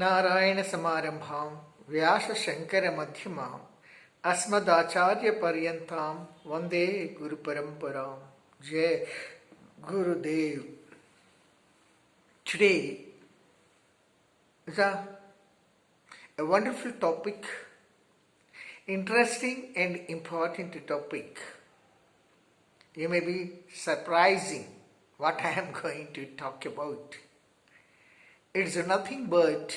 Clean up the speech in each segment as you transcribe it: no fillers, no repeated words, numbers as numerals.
Narayan समारंभां Vyas Shankar मध्यमां अस्मदाचार्य पर्यन्तां Vande Guru परंपरां. Jai Gurudev. Today is a wonderful topic, interesting and important topic. You may be surprising what I am going to talk about. It's nothing but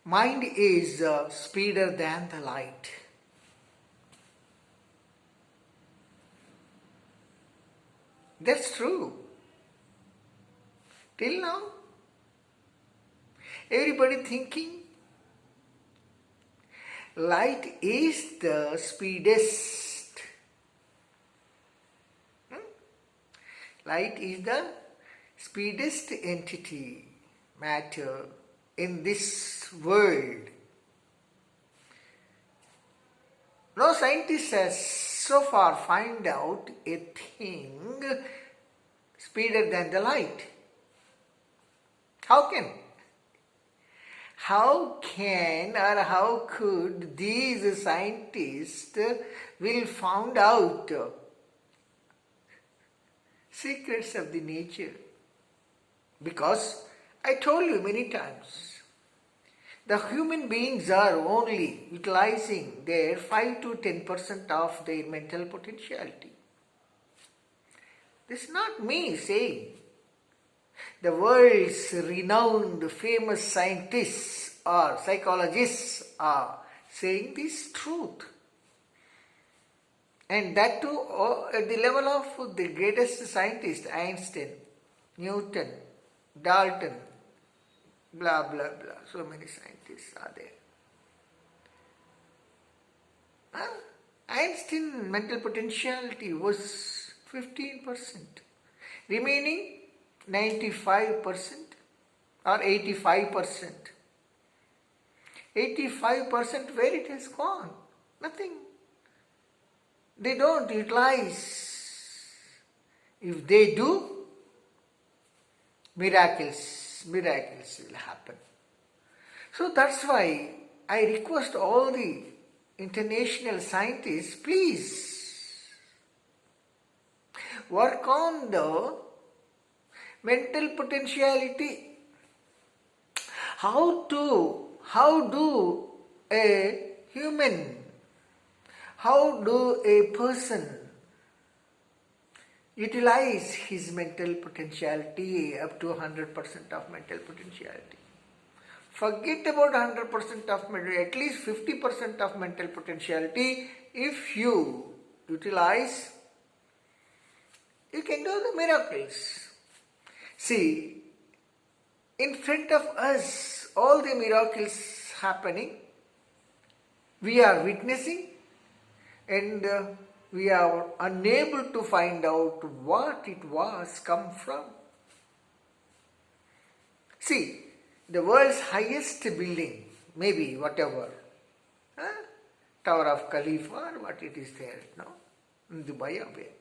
mind is speeder than the light. That's true. Till now, everybody thinking light is the speedest. Light is the speedest entity, matter in this world. No scientist has so far found out a thing speeder than the light. How could these scientists will found out secrets of the nature? Because I told you many times, the human beings are only utilizing their 5 to 10% of their mental potentiality. This is not me saying. The world's renowned famous scientists or psychologists are saying this truth. And that too at the level of the greatest scientists, Einstein, Newton, Dalton, blah blah blah. So many scientists are there. Einstein's mental potentiality was 15%. Remaining 95% or 85%. 85% where it has gone? Nothing. They don't utilize. If they do, miracles will happen. So that's why I request all the international scientists, please work on the mental potentiality. How do a person utilize his mental potentiality up to 100% of mental potentiality? Forget about 100% of mental, at least 50% of mental potentiality. If you utilize, you can do the miracles. See, in front of us, all the miracles happening, we are witnessing, and we are unable to find out what it was come from. See, the world's highest building, maybe whatever, Tower of Khalifa or what it is there, no, in Dubai or where.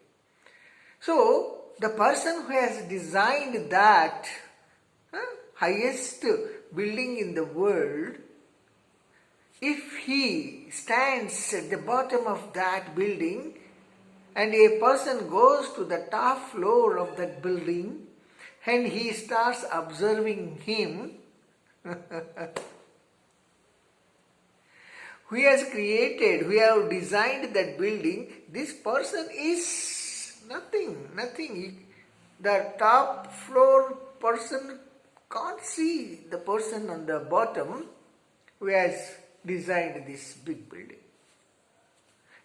So, the person who has designed that highest building in the world, if he stands at the bottom of that building and a person goes to the top floor of that building and he starts observing him, who has created, who have designed that building, this person is nothing. The top floor person can't see the person on the bottom who has designed this big building.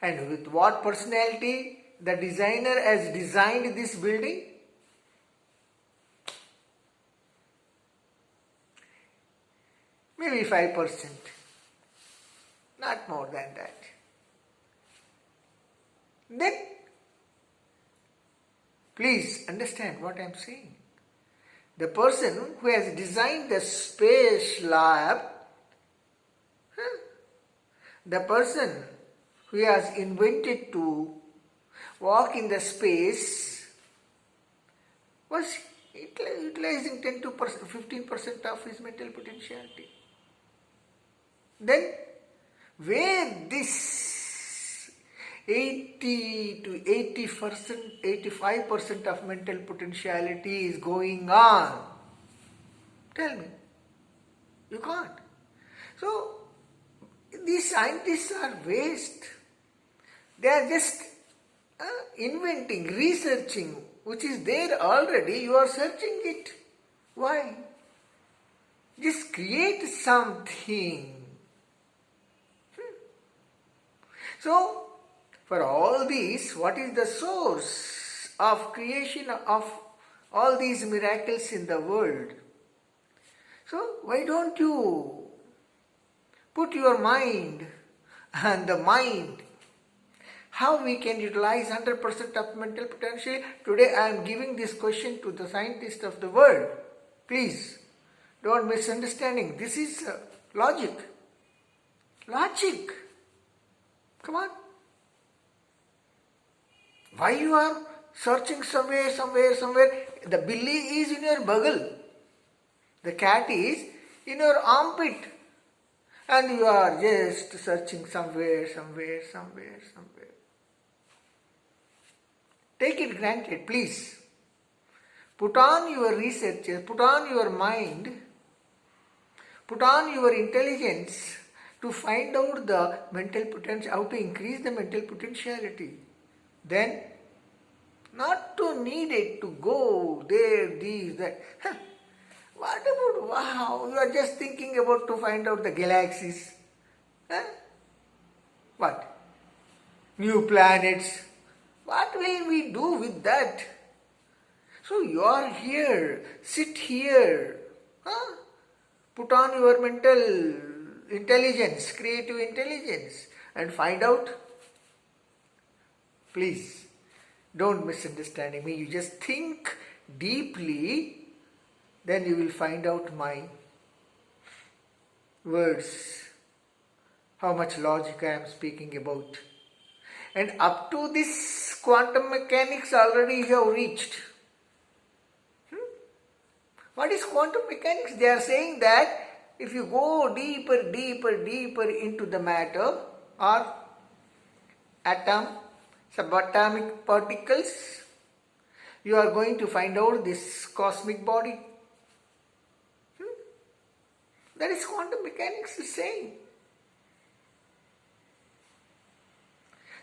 And with what personality the designer has designed this building? Maybe 5%, not more than that. Then, please understand what I am saying. The person who has designed the space lab, the person who has invented to walk in the space was utilizing 10 to 15% of his mental potentiality. Then, where this 80 to 80%, 85% of mental potentiality is going on? Tell me. You can't. So, these scientists are waste. They are just inventing, researching, which is there already. You are searching it. Why? Just create something. So, for all these, what is the source of creation of all these miracles in the world? So, why don't you put your mind and the mind, how we can utilize 100% of mental potential? Today I am giving this question to the scientists of the world. Please, don't misunderstanding. This is logic. Logic. Come on. Why you are searching somewhere? The billy is in your bugle. The cat is in your armpit. And you are just searching somewhere. Take it granted, please. Put on your researches, put on your mind, put on your intelligence to find out the mental potential, how to increase the mental potentiality. Then, not to need it to go there, these, that. What about, wow, you are just thinking about to find out the galaxies. What? New planets. What will we do with that? So you are here, sit here. Put on your mental intelligence, creative intelligence, and find out. Please, don't misunderstand me. You just think deeply, then you will find out my words, how much logic I am speaking about. And up to this quantum mechanics already you have reached. What is quantum mechanics? They are saying that if you go deeper into the matter or atom, subatomic particles, you are going to find out this cosmic body. That is quantum mechanics is saying.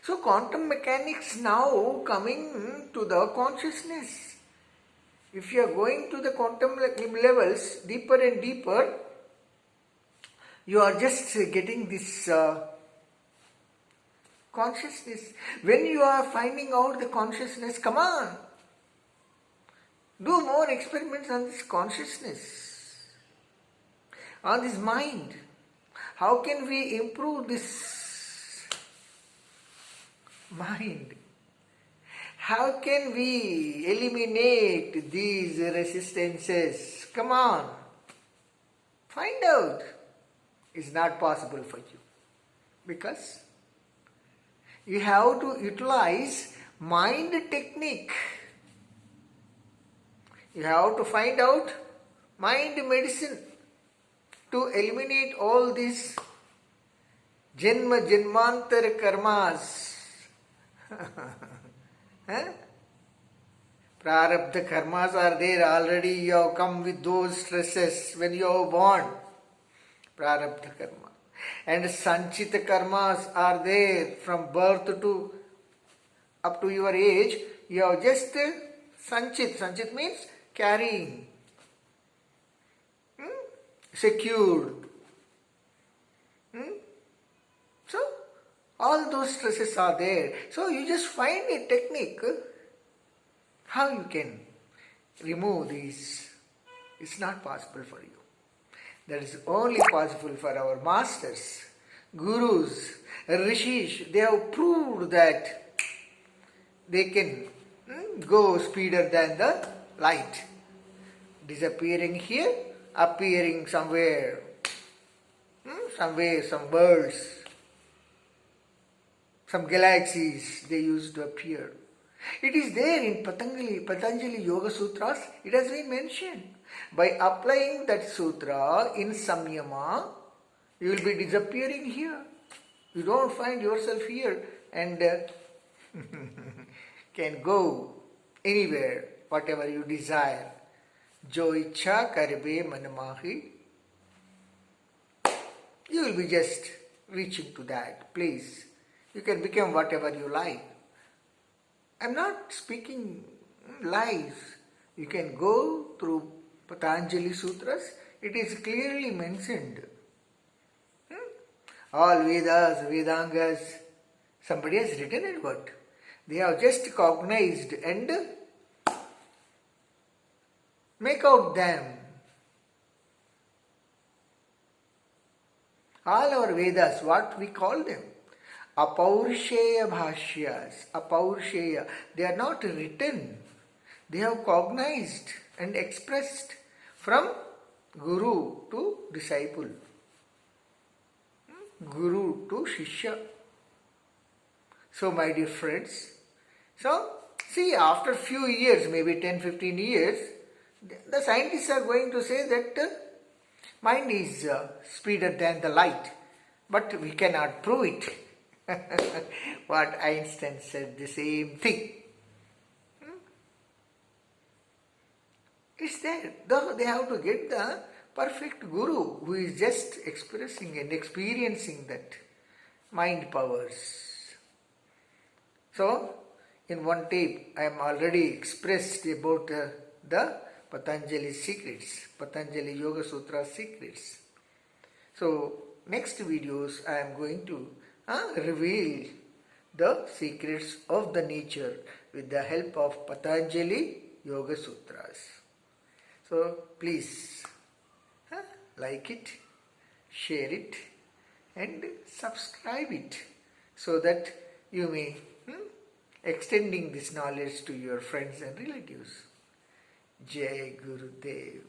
So quantum mechanics now coming to the consciousness. If you are going to the quantum levels deeper and deeper, you are just getting this consciousness. When you are finding out the consciousness, come on, do more experiments on this consciousness, on this mind. How can we improve this mind? How can we eliminate these resistances? Come on, find out. It's not possible for you because you have to utilize mind technique. You have to find out mind medicine to eliminate all these janmantara karmas. Prarabdha karmas are there already. You have come with those stresses when you are born. Prarabdha karma. And sanchita karmas are there from birth to up to your age. You have just sanchit. Sanchit means carrying. Secured. So, all those stresses are there. So, you just find a technique how you can remove these. It's not possible for you. That is only possible for our masters, gurus, rishis. They have proved that they can go speeder than the light. Disappearing here, appearing somewhere. Somewhere, some birds, some galaxies they used to appear. It is there in Patanjali Yoga Sutras. It has been mentioned. By applying that sutra in samyama, you will be disappearing here. You don't find yourself here and can go anywhere, whatever you desire. Jo ichha karbe manamahi. You will be just reaching to that place. You can become whatever you like. I am not speaking lies. You can go through Patanjali Sutras. It is clearly mentioned. All Vedas, Vedangas, somebody has written it what? They have just cognized and make out them. All our Vedas, what we call them? Apaursheya Bhashyas. Apaursheya. They are not written. They have cognized and expressed from Guru to disciple. Guru to Shishya. So my dear friends, see, after few years, maybe 10-15 years, the scientists are going to say that mind is speeder than the light. But we cannot prove it. What Einstein said, the same thing. It's there. Though they have to get the perfect guru who is just expressing and experiencing that mind powers. So, in one tape, I am already expressed about the Patanjali secrets, Patanjali Yoga Sutra secrets. So, next videos I am going to reveal the secrets of the nature with the help of Patanjali Yoga Sutras. So, please like it, share it and subscribe it so that you may extending this knowledge to your friends and relatives. Jai Gurudev.